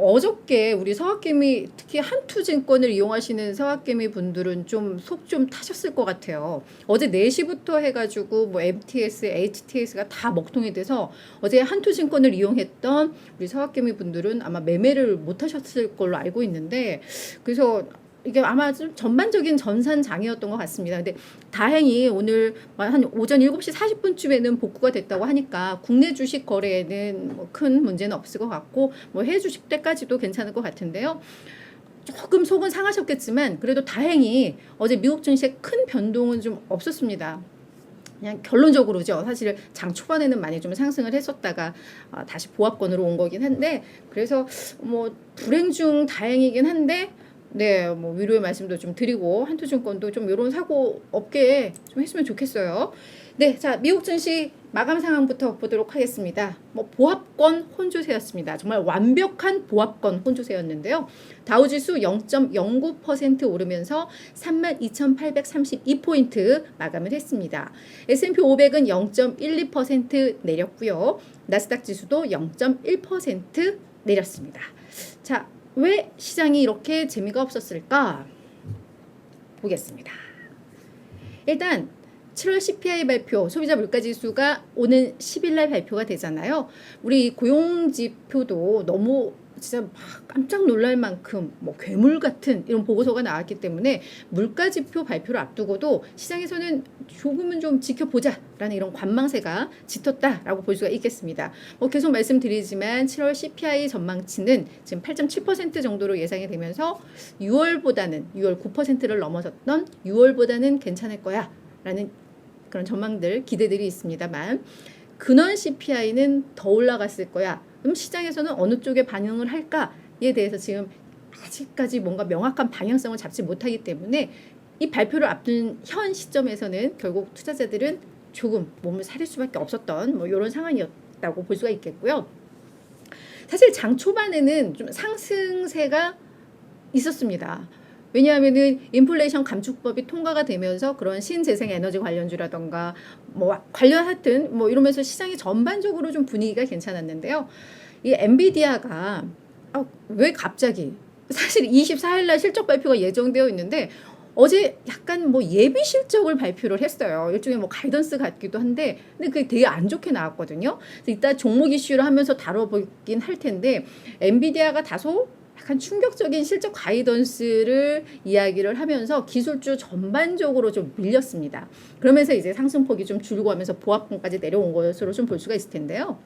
어저께 우리 서학개미 특히 한투증권을 이용하시는 서학개미 분들은 좀 속 좀 타셨을 것 같아요. 어제 4시부터 해가지고 뭐 MTS, HTS가 다 먹통이 돼서 어제 한투증권을 이용했던 우리 서학개미 분들은 아마 매매를 못 하셨을 걸로 알고 있는데, 그래서 이게 아마 좀 전반적인 전산장이었던 것 같습니다. 근데 다행히 오늘 한 오전 7시 40분쯤에는 복구가 됐다고 하니까 국내 주식 거래에는 뭐 큰 문제는 없을 것 같고, 뭐 해외 주식 때까지도 괜찮을 것 같은데요. 조금 속은 상하셨겠지만 그래도 다행히 어제 미국 증시에 큰 변동은 좀 없었습니다. 그냥 결론적으로죠. 사실 장 초반에는 많이 좀 상승을 했었다가 다시 보합권으로 온 거긴 한데, 그래서 뭐 불행 중 다행이긴 한데, 네, 뭐 위로의 말씀도 좀 드리고 한투증권도 좀 이런 사고 없게 좀 했으면 좋겠어요. 네, 자, 미국 증시 마감 상황부터 보도록 하겠습니다. 뭐 보합권 혼조세였습니다. 정말 완벽한 보합권 혼조세였는데요. 다우지수 0.09% 오르면서 32,832포인트 마감을 했습니다. S&P 500은 0.12% 내렸고요. 나스닥 지수도 0.1% 내렸습니다. 자, 왜 시장이 이렇게 재미가 없었을까? 보겠습니다. 일단 7월 CPI 발표, 소비자 물가지수가 오는 10일 날 발표가 되잖아요. 우리 고용지표도 너무 진짜 막 깜짝 놀랄 만큼 뭐 괴물 같은 이런 보고서가 나왔기 때문에 물가지표 발표를 앞두고도 시장에서는 조금은 좀 지켜보자라는 이런 관망세가 짙었다라고 볼 수가 있겠습니다. 뭐 계속 말씀드리지만 7월 CPI 전망치는 지금 8.7% 정도로 예상이 되면서 6월 9%를 넘어섰던 6월보다는 괜찮을 거야 라는 그런 전망들, 기대들이 있습니다만, 근원 CPI는 더 올라갔을 거야. 그럼 시장에서는 어느 쪽에 반영을 할까에 대해서 지금 아직까지 뭔가 명확한 방향성을 잡지 못하기 때문에 이 발표를 앞둔 현 시점에서는 결국 투자자들은 조금 몸을 사릴 수밖에 없었던 뭐 이런 상황이었다고 볼 수가 있겠고요. 사실 장 초반에는 좀 상승세가 있었습니다. 왜냐하면은 인플레이션 감축법이 통과가 되면서 그런 신재생 에너지 관련주라던가 뭐 관련 하여튼 뭐 이러면서 시장이 전반적으로 좀 분위기가 괜찮았는데요. 이 엔비디아가 왜 갑자기, 사실 24일 날 실적 발표가 예정되어 있는데 어제 약간 뭐 예비 실적을 발표를 했어요. 일종의 뭐 가이던스 같기도 한데, 근데 그게 되게 안 좋게 나왔거든요. 그래서 이따 종목 이슈를 하면서 다뤄보긴 할 텐데, 엔비디아가 다소 약간 충격적인 실적 가이던스를 이야기를 하면서 기술주 전반적으로 좀 밀렸습니다. 그러면서 이제 상승폭이 좀 줄고 하면서 보합권까지 내려온 것으로 좀 볼 수가 있을 텐데요.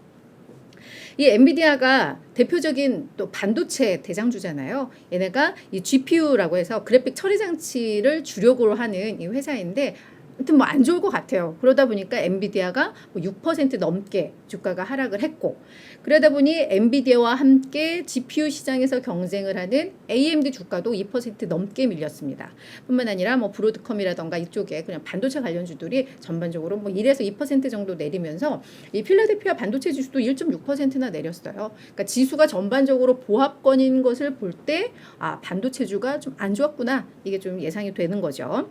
이 엔비디아가 대표적인 또 반도체 대장주잖아요. 얘네가 이 GPU라고 해서 그래픽 처리 장치를 주력으로 하는 이 회사인데, 아무튼 뭐 안 좋을 것 같아요. 그러다 보니까 엔비디아가 뭐 6% 넘게 주가가 하락을 했고, 그러다 보니 엔비디아와 함께 GPU 시장에서 경쟁을 하는 AMD 주가도 2% 넘게 밀렸습니다. 뿐만 아니라 뭐 브로드컴이라던가 이쪽에 그냥 반도체 관련주들이 전반적으로 뭐 1에서 2% 정도 내리면서 이 필라델피아 반도체 지수도 1.6%나 내렸어요. 그러니까 지수가 전반적으로 보합권인 것을 볼 때 반도체주가 좀 안 좋았구나, 이게 좀 예상이 되는 거죠.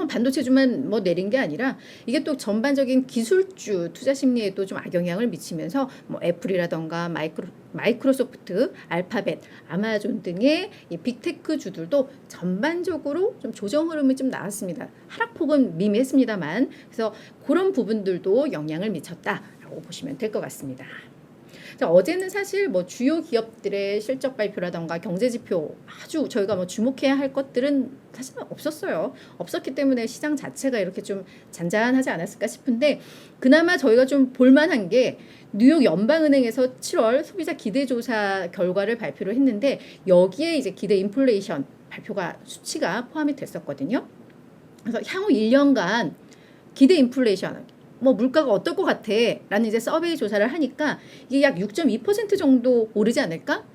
반도체주만 뭐 내린 게 아니라 이게 또 전반적인 기술주 투자 심리에도 좀 악영향을 미치면서 뭐 애플이라던가 마이크로소프트, 알파벳, 아마존 등의 이 빅테크 주들도 전반적으로 좀 조정 흐름이 좀 나왔습니다. 하락폭은 미미했습니다만, 그래서 그런 부분들도 영향을 미쳤다라고 보시면 될 것 같습니다. 자, 어제는 사실 뭐 주요 기업들의 실적 발표라던가 경제 지표 아주 저희가 뭐 주목해야 할 것들은 사실 없었어요. 없었기 때문에 시장 자체가 이렇게 좀 잔잔하지 않았을까 싶은데, 그나마 저희가 좀 볼만한 게 뉴욕 연방은행에서 7월 소비자 기대조사 결과를 발표를 했는데, 여기에 이제 기대 인플레이션 발표가 수치가 포함이 됐었거든요. 그래서 향후 1년간 기대 인플레이션, 뭐 물가가 어떨 것 같아 라는 이제 서베이 조사를 하니까 이게 약 6.2% 정도 오르지 않을까?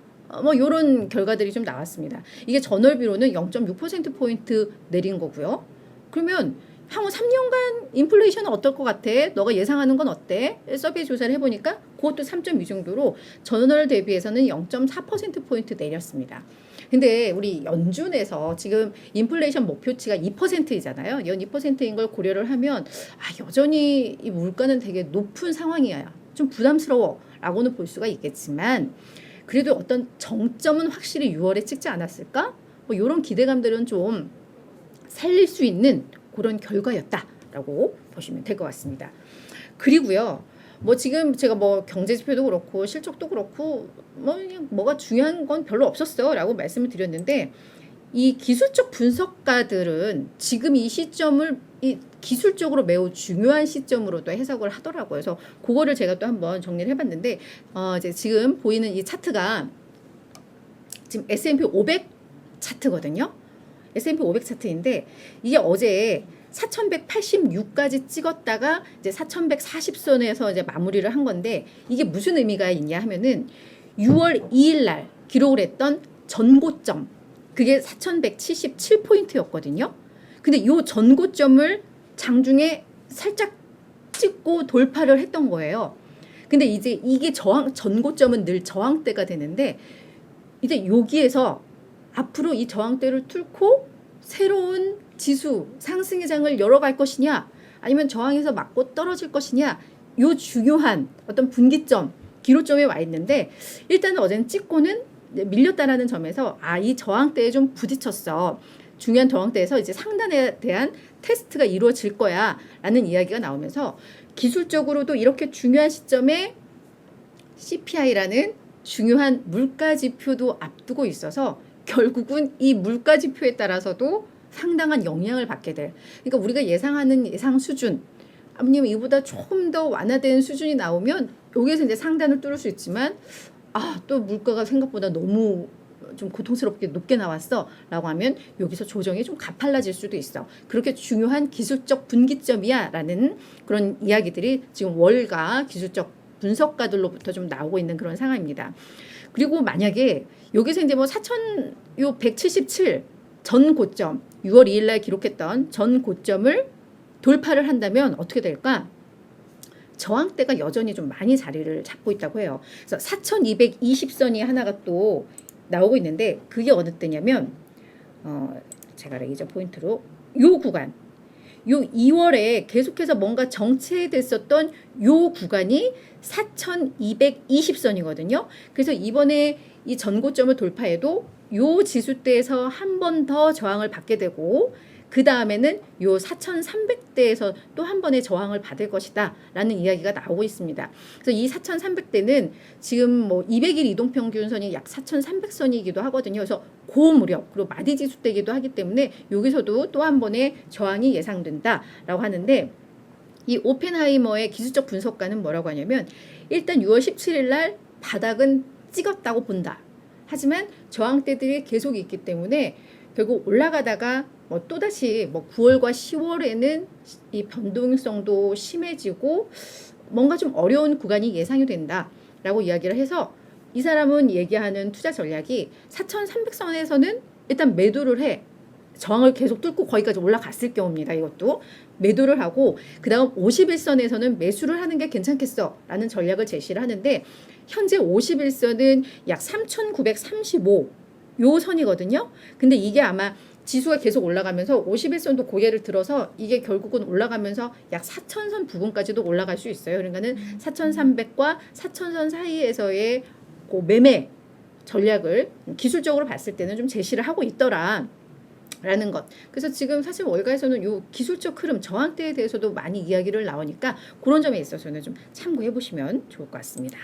뭐 이런 결과들이 좀 나왔습니다. 이게 전월비로는 0.6%포인트 내린 거고요. 그러면 향후 3년간 인플레이션은 어떨 것 같아? 너가 예상하는 건 어때? 서베이 조사를 해보니까 그것도 3.2 정도로 전월 대비해서는 0.4%포인트 내렸습니다. 근데 우리 연준에서 지금 인플레이션 목표치가 2%이잖아요. 연 2%인 걸 고려를 하면 여전히 이 물가는 되게 높은 상황이야. 좀 부담스러워 라고는 볼 수가 있겠지만, 그래도 어떤 정점은 확실히 6월에 찍지 않았을까? 뭐 이런 기대감들은 좀 살릴 수 있는 그런 결과였다라고 보시면 될 것 같습니다. 그리고요. 뭐 지금 제가 뭐 경제 지표도 그렇고 실적도 그렇고 뭐 그냥 뭐가 중요한 건 별로 없었어라고 말씀을 드렸는데 이 기술적 분석가들은 지금 이 시점을 이 기술적으로 매우 중요한 시점으로도 해석을 하더라고요. 그래서 그거를 제가 또 한번 정리를 해봤는데 이제 지금 보이는 이 차트가 지금 S&P 500 차트거든요. S&P 500 차트인데 이게 어제 4186까지 찍었다가 이제 4140선에서 이제 마무리를 한 건데 이게 무슨 의미가 있냐 하면은 6월 2일 날 기록을 했던 전고점 그게 4177포인트였거든요. 근데 요 전고점을 장중에 살짝 찍고 돌파를 했던 거예요. 근데 이제 이게 전고점은 늘 저항대가 되는데 이제 여기에서 앞으로 이 저항대를 뚫고 새로운 지수 상승의 장을 열어갈 것이냐 아니면 저항에서 맞고 떨어질 것이냐 요 중요한 어떤 분기점 기로점에 와 있는데 일단은 어제는 찍고는 밀렸다라는 점에서 이 저항대에 좀 부딪혔어. 중요한 저항대에서 이제 상단에 대한 테스트가 이루어질 거야 라는 이야기가 나오면서 기술적으로도 이렇게 중요한 시점에 CPI라는 중요한 물가 지표도 앞두고 있어서 결국은 이 물가 지표에 따라서도 상당한 영향을 받게 될. 그러니까 우리가 예상하는 예상 수준 아니면 이보다 조금 더 완화된 수준이 나오면 여기에서 이제 상단을 뚫을 수 있지만 또 물가가 생각보다 너무 좀 고통스럽게 높게 나왔어 라고 하면 여기서 조정이 좀 가팔라질 수도 있어. 그렇게 중요한 기술적 분기점이야 라는 그런 이야기들이 지금 월가 기술적 분석가들로부터 좀 나오고 있는 그런 상황입니다. 그리고 만약에 여기서 이제 뭐 4177 전 고점 6월 2일 날 기록했던 전 고점을 돌파를 한다면 어떻게 될까? 저항대가 여전히 좀 많이 자리를 잡고 있다고 해요. 그래서 4220선이 하나가 또 나오고 있는데 그게 어느 때냐면 제가 레이저 포인트로 요 구간 요 2월에 계속해서 뭔가 정체됐었던 요 구간이 4220선이거든요. 그래서 이번에 이 전고점을 돌파해도 요 지수대에서 한 번 더 저항을 받게 되고 그 다음에는 요 4300대에서 또 한 번의 저항을 받을 것이다 라는 이야기가 나오고 있습니다. 그래서 이 4300대는 지금 뭐 200일 이동평균선이 약 4300선이기도 하거든요. 그래서 고무렵 그리고 마디지수대이기도 하기 때문에 여기서도 또 한 번의 저항이 예상된다 라고 하는데 이 오펜하이머의 기술적 분석가는 뭐라고 하냐면 일단 6월 17일 날 바닥은 찍었다고 본다. 하지만 저항대들이 계속 있기 때문에 결국 올라가다가 뭐 또다시 뭐 9월과 10월에는 이 변동성도 심해지고 뭔가 좀 어려운 구간이 예상이 된다라고 이야기를 해서 이 사람은 얘기하는 투자 전략이 4,300선에서는 일단 매도를 해. 저항을 계속 뚫고 거기까지 올라갔을 경우입니다. 이것도 매도를 하고 그 다음 51선에서는 매수를 하는 게 괜찮겠어 라는 전략을 제시를 하는데 현재 51선은 약 3,935 요 선이거든요. 근데 이게 아마 지수가 계속 올라가면서 51선도 고개를 들어서 이게 결국은 올라가면서 약 4,000선 부분까지도 올라갈 수 있어요. 그러니까는 4,300과 4,000선 사이에서의 그 매매 전략을 기술적으로 봤을 때는 좀 제시를 하고 있더라. 라는 것. 그래서 지금 사실 월가에서는 요 기술적 흐름, 저항대에 대해서도 많이 이야기를 나오니까 그런 점에 있어서는 좀 참고해 보시면 좋을 것 같습니다.